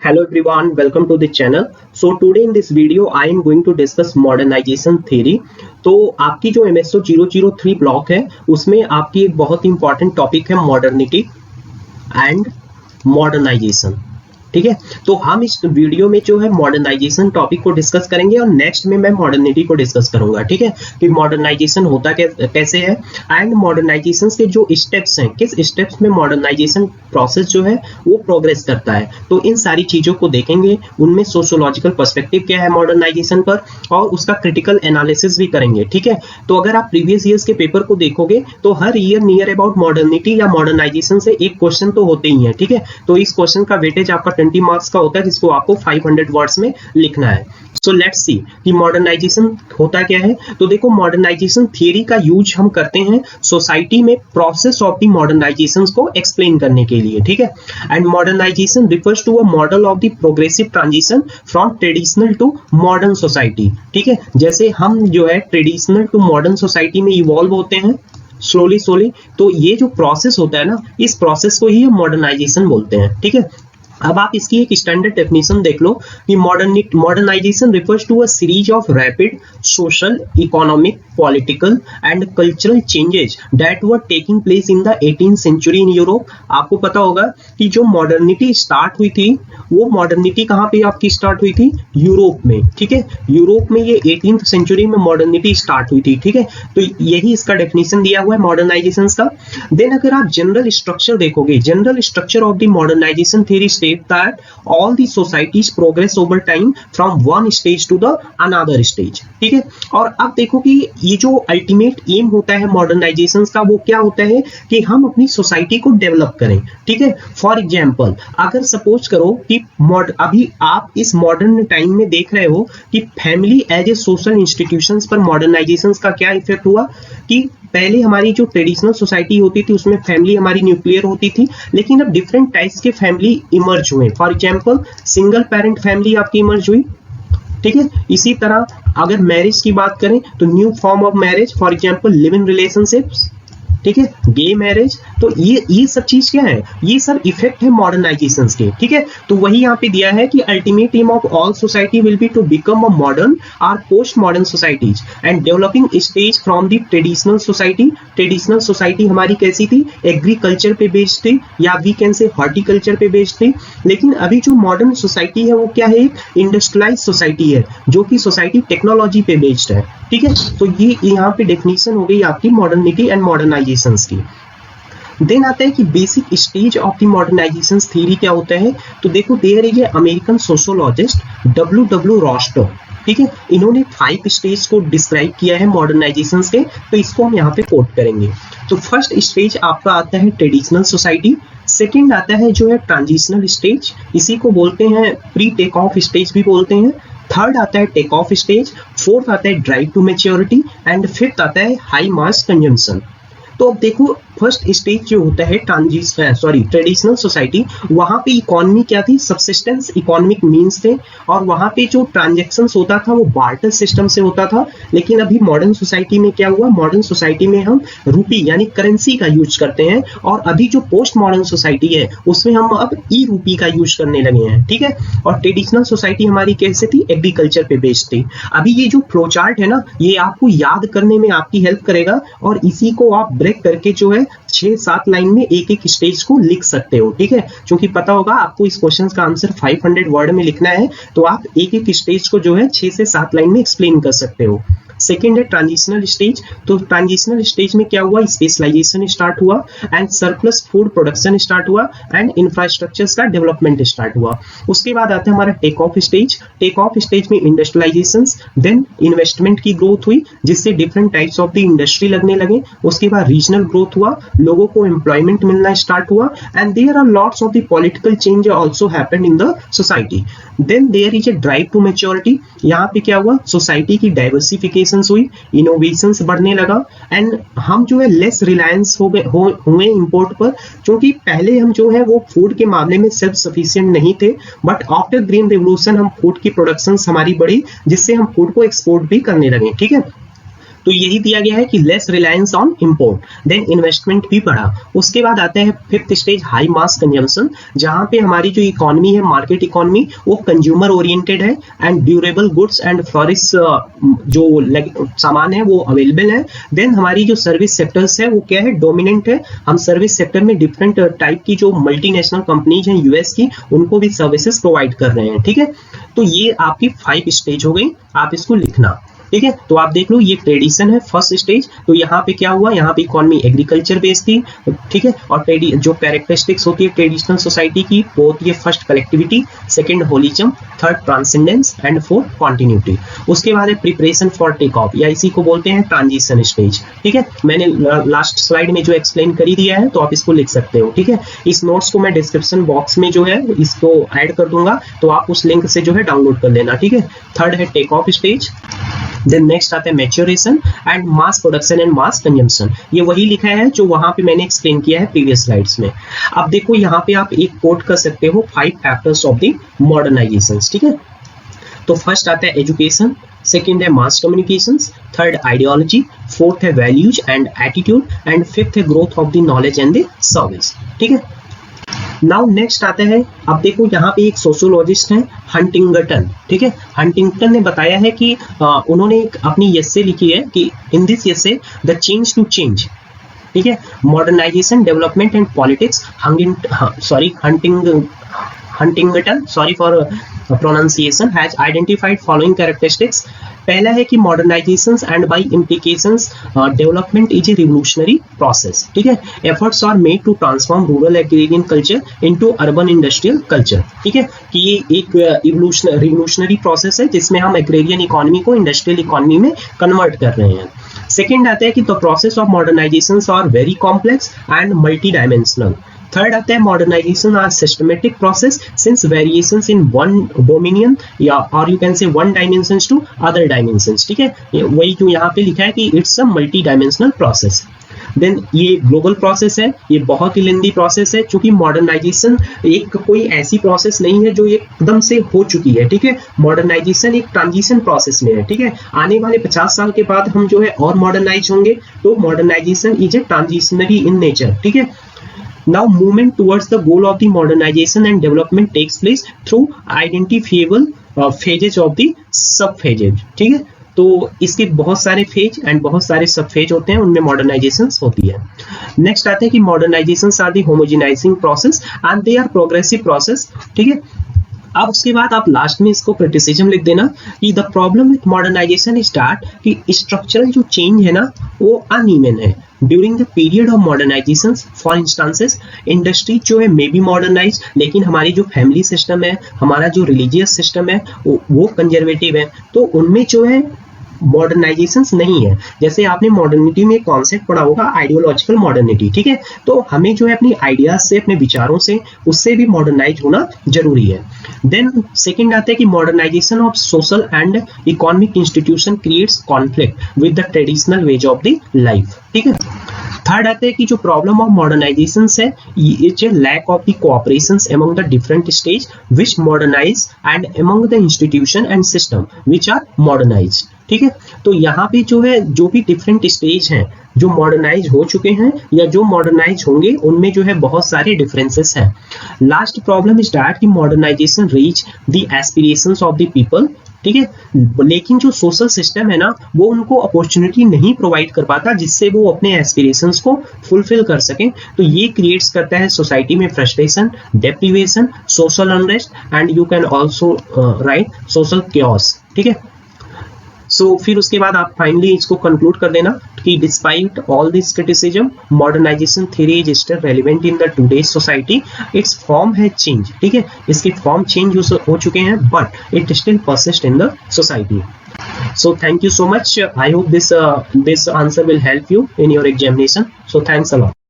Hello everyone, welcome to the channel. So today in this video I am going to discuss modernization theory. तो आपकी जो MSO 003 block है उसमें आपकी एक बहुत ही इंपॉर्टेंट टॉपिक है मॉडर्निटी एंड मॉडर्नाइजेशन। ठीक है, तो हम इस वीडियो में जो है मॉडर्नाइजेशन टॉपिक को डिस्कस करेंगे और नेक्स्ट में मैं मॉडर्निटी को डिस्कस करूंगा। ठीक है, कि मॉडर्नाइजेशन होता कैसे है एंड मॉडर्नाइजेशन के जो स्टेप्स हैं, किस स्टेप्स में मॉडर्नाइजेशन प्रोसेस जो है वो प्रोग्रेस करता है। तो इन सारी चीजों को देखेंगे, उनमें सोशियोलॉजिकल पर्सपेक्टिव क्या है मॉडर्नाइजेशन पर और उसका क्रिटिकल एनालिसिस भी करेंगे। ठीक है, तो अगर आप प्रीवियस ईयर्स के पेपर को देखोगे तो हर ईयर नियर अबाउट मॉडर्निटी या मॉडर्नाइजेशन से एक क्वेश्चन तो होते ही है। ठीक है, तो इस क्वेश्चन का वेटेज आपका 20 मार्क्स का होता है जिसको आपको 500 वर्ड्स में लिखना है। सो लेट्स सी कि मॉडर्नाइजेशन होता क्या है। तो देखो, मॉडर्नाइजेशन थियरी का यूज हम करते हैं सोसाइटी में प्रोसेस ऑफ द मॉडर्नाइजेशन को एक्सप्लेन करने के लिए। ठीक है, and modernisation refers to a model of the progressive transition from traditional to modern society. ठीक है, जैसे हम जो है ट्रेडिशनल टू मॉडर्न सोसाइटी में इवॉल्व होते हैं स्लोली, तो ये जो प्रोसेस होता है ना, इस प्रोसेस को ही हम मॉडर्नाइजेशन बोलते हैं। ठीक है, अब आप इसकी एक स्टैंडर्ड डेफिनेशन देख लो कि modernisation refers to a series of rapid social, economic, political and cultural changes that were taking place in the 18th century in Europe. आपको पता होगा कि जो मॉडर्निटी स्टार्ट हुई थी वो मॉडर्निटी कहाँ पे आपकी स्टार्ट हुई थी? यूरोप में। ठीक है, यूरोप में ये 18th सेंचुरी में मॉडर्निटी स्टार्ट हुई थी। ठीक है, तो यही इसका डेफिनेशन दिया हुआ है मॉडर्नाइजेशन का। देन अगर आप जनरल स्ट्रक्चर देखोगे, general structure of the modernisation theory that all the societies progress over time from one stage to the another stage। ठीक है, और अब देखो कि ये जो अल्टीमेट एम होता है मॉडर्नाइजेशन का वो क्या होता है कि हम अपनी सोसाइटी को डेवलप करें। ठीक है, फॉर एग्जांपल अगर सपोज करो कि अभी आप इस मॉडर्न टाइम में देख रहे हो कि family as a social institutions पर मॉडर्नाइजेशन का क्या इफेक्ट हुआ कि पहले हमारी जो ट्रेडिशनल सोसाइटी होती थी उसमें फैमिली हमारी न्यूक्लियर होती थी, लेकिन अब डिफरेंट टाइप्स के फैमिली इमर्ज हुए। For example single parent family आपकी इमर्ज हुई। ठीक है, इसी तरह अगर मैरिज की बात करें तो new form of marriage, for example live in relationships. ठीक है, गे मैरिज। तो ये सब चीज क्या है? ये सब इफेक्ट है मॉडर्नाइजेशन के। ठीक है, तो वही यहाँ पे दिया है कि ultimate aim of all society will be to become a modern और post modern societies and developing stage from the traditional society. Traditional society हमारी कैसी थी? एग्रीकल्चर पे बेस्ड थी या वी कैन से हॉर्टिकल्चर पे बेस्ड थी। लेकिन अभी जो मॉडर्न सोसाइटी है वो क्या है? एक इंडस्ट्रियलाइज सोसाइटी है जो कि सोसाइटी टेक्नोलॉजी पे बेस्ड है। ठीक है, तो ये यहाँ पे डेफिनेशन हो गई आपकी मॉडर्निटी एंड मॉडर्नाइजेशन की। देन आता है कि basic stage of the modernisation theory क्या होता है। तो देखो, there is a American sociologist W.W. Rostow. ठीक है, इन्होंने 5 स्टेज को डिस्क्राइब किया है मॉडर्नाइजेशन के, तो इसको हम यहाँ पे कोट करेंगे। तो फर्स्ट स्टेज आपका आता है ट्रेडिशनल सोसाइटी। सेकेंड आता है जो है ट्रांजिशनल स्टेज, इसी को बोलते हैं प्री टेक ऑफ स्टेज भी बोलते हैं। थर्ड आता है टेक ऑफ स्टेज। फोर्थ आता है drive to maturity and fifth आता है हाई मास कंजम्पशन। तो अब देखो, फर्स्ट स्टेज जो होता है ट्रेडिशनल सोसाइटी, वहां पे इकोनॉमी क्या थी? सबसिस्टेंस इकोनॉमिक मींस थे और वहां पे जो ट्रांजैक्शंस होता था वो बार्टर सिस्टम से होता था। लेकिन अभी मॉडर्न सोसाइटी में क्या हुआ? मॉडर्न सोसाइटी में हम रूपी यानी करेंसी का यूज करते हैं और अभी जो पोस्ट मॉडर्न सोसाइटी है उसमें हम अब ई रूपी का यूज करने लगे हैं। ठीक है, और ट्रेडिशनल सोसाइटी हमारी कैसे थी? एग्रीकल्चर पे बेस्ड थी। अभी ये जो फ्लो चार्ट है ना, ये आपको याद करने में आपकी हेल्प करेगा और इसी को आप ब्रेक करके जो है 6-7 लाइन में एक एक स्टेज को लिख सकते हो। ठीक है, क्योंकि पता होगा आपको इस क्वेश्चन का आंसर 500 वर्ड में लिखना है, तो आप एक एक स्टेज को जो है 6 से 7 लाइन में एक्सप्लेन कर सकते हो। सेकेंड है ट्रांजिशनल स्टेज। तो ट्रांजिशनल स्टेज में क्या हुआ? स्पेशलाइजेशन स्टार्ट हुआ and surplus food production start हुआ एंड इंफ्रास्ट्रक्चर्स का डेवलपमेंट स्टार्ट हुआ। उसके बाद आता है हमारा take off stage. Take off stage में इंडस्ट्रियलाइजेशन, देन इन्वेस्टमेंट की ग्रोथ हुई जिससे different types of the industry लगने लगे। उसके बाद रीजनल ग्रोथ हुआ, लोगों को एम्प्लॉयमेंट मिलना स्टार्ट हुआ and there are lots of the political change also happened in the society. Then there is a drive to maturity. यहाँ पे क्या हुआ? सोसाइटी की डाइवर्सिफिकेशन हुई, इनोवेशंस बढ़ने लगा एंड हम जो है लेस रिलायंस हुए इंपोर्ट पर, क्योंकि पहले हम जो है वो फूड के मामले में सेल्फ सफिशिएंट नहीं थे, बट आफ्टर ग्रीन रेवोल्यूशन हम फूड की प्रोडक्शन हमारी बढ़ी जिससे हम फूड को एक्सपोर्ट भी करने लगे। ठीक है, तो यही दिया गया है कि less reliance on import, then investment भी बढ़ा। उसके बाद आता है fifth stage high mass consumption, जहां पे हमारी जो इकोनॉमी है, मार्केट इकोनॉमी, वो कंज्यूमर ओरिएंटेड है and durable goods and flourish जो सामान है वो अवेलेबल है। देन हमारी जो सर्विस सेक्टर्स है वो क्या है, डोमिनेंट है। हम सर्विस सेक्टर में डिफरेंट टाइप की जो मल्टीनेशनल कंपनीज हैं यूएस की, उनको भी सर्विसेज प्रोवाइड कर रहे हैं। ठीक है, तो ये आपकी 5 स्टेज हो गई, आप इसको लिखना। ठीक है, तो आप देख लो ये ट्रेडिशन है फर्स्ट स्टेज। तो यहाँ पे क्या हुआ, यहाँ पे इकोनॉमी एग्रीकल्चर बेस्ड थी। ठीक है, और जो कैरेक्टरिस्टिक्स होती है ट्रेडिशनल सोसाइटी की वो होती है first collectivity, second holism, third transcendence and fourth continuity. उसके बाद है प्रिपरेशन फॉर टेक ऑफ, या इसी को बोलते हैं ट्रांजिशन स्टेज। ठीक है, मैंने लास्ट स्लाइड में जो एक्सप्लेन कर ही दिया है, तो आप इसको लिख सकते हो। ठीक है, इस नोट्स को मैं डिस्क्रिप्शन बॉक्स में जो है इसको ऐड कर दूंगा, तो आप उस लिंक से जो है डाउनलोड कर लेना। ठीक है, थर्ड है take off stage, then next आता है maturation and mass production and mass consumption. ये वही लिखा है जो वहां पे मैंने एक्सप्लेन किया है प्रीवियस स्लाइड्स में। अब देखो यहाँ पे आप एक कोट कर सकते हो 5 फैक्टर्स ऑफ द मॉडर्नाइजेशन। ठीक है, तो फर्स्ट आता है एजुकेशन, सेकेंड है mass communications, third ideology, fourth है values and attitude, and fifth है growth of the knowledge and the service. ठीक है, नाउ नेक्स्ट आता है, अब देखो यहाँ पे एक सोशियोलॉजिस्ट हैं हंटिंगटन। ठीक है, हंटिंगटन ने बताया है कि उन्होंने एक अपनी एस्से लिखी है कि in this essay the change to change. ठीक है, modernisation, development and politics, Huntington, sorry for pronunciation, has identified following characteristics. पहला है कि modernisation and by implications development is a revolutionary process. ठीक है, efforts are made to transform rural agrarian culture into urban industrial culture. ठीक है, कि ये एक रिवोल्यूशनरी प्रोसेस है जिसमें हम एग्रेरियन इकोनॉमी को इंडस्ट्रियल इकोनॉमी में कन्वर्ट कर रहे हैं। सेकेंड आता है कि the process of modernisation are very complex and multi dimensional. Third आता है modernisation are systematic process since variations in one dominion या और you can say one dimensions to other dimensions. ठीक है, वही जो यहाँ पे लिखा है कि it's a multi dimensional process. Then ये ग्लोबल प्रोसेस है, ये बहुत ही लेंदी प्रोसेस है, क्योंकि मॉडर्नाइजेशन एक कोई ऐसी प्रोसेस नहीं है जो एकदम से हो चुकी है। ठीक है, मॉडर्नाइजेशन एक ट्रांजिशन प्रोसेस में है। ठीक है, आने वाले 50 साल के बाद हम जो है और मॉडर्नाइज होंगे, तो modernisation is a transitionary in nature. ठीक है, now movement towards the goal of the modernization and development takes place through identifiable phases of the sub phases। ठीक है, तो इसके बहुत सारे फेज एंड बहुत सारे सब फेज होते हैं, उनमें मॉडर्नाइजेशन होती है। नेक्स्ट आते हैं कि modernisation are the homogenising process and they are progressive process. ठीक है, अब उसके बाद आप लास्ट में इसको क्रिटिसिज्म लिख देना कि the problem with modernisation is that कि स्ट्रक्चरल जो चेंज है ना वो अनइवन है। During the period of modernisation, for instances, industry जो है मे बी मॉडर्नाइज, लेकिन हमारी जो फैमिली सिस्टम है, हमारा जो रिलीजियस सिस्टम है वो कंजर्वेटिव है, तो उनमें जो है मॉडर्नाइजेशन नहीं है। जैसे आपने मॉडर्निटी में कॉन्सेप्ट पढ़ा होगा आइडियोलॉजिकल मॉडर्निटी। ठीक है, तो हमें जो है अपनी आइडियाज से, अपने विचारों से, उससे भी मॉडर्नाइज होना जरूरी है। देन सेकंड आता है कि modernisation of social and economic institution creates conflict with the traditional ways of the life. ठीक है, थर्ड आते हैं कि जो प्रॉब्लम ऑफ मॉडर्नाइजेशन है, it's a lack of the cooperation among the different stage which modernise and among the institution and system which are modernise. ठीक है, तो यहाँ पे जो है जो भी डिफरेंट स्टेज हैं जो मॉडर्नाइज हो चुके हैं या जो मॉडर्नाइज होंगे, उनमें जो है बहुत सारे डिफरेंसेस हैं। लास्ट प्रॉब्लम इज दैट कि modernisation reach the aspirations of the people. ठीक है, लेकिन जो सोशल सिस्टम है ना वो उनको अपॉर्चुनिटी नहीं प्रोवाइड कर पाता जिससे वो अपने एस्पिरेशंस को फुलफिल कर सकें। तो ये क्रिएट्स करता है सोसाइटी में frustration, deprivation, social unrest and you can also right social chaos. ठीक है, सो फिर उसके बाद आप फाइनली इसको कंक्लूड कर देना कि despite all this criticism, modernisation theory is still relevant in the today's society. Its form है चेंज। ठीक है, इसके फॉर्म चेंज हो चुके हैं but it still persist in the society. So thank you so much. I hope this answer will help you in your examination. So thanks a lot.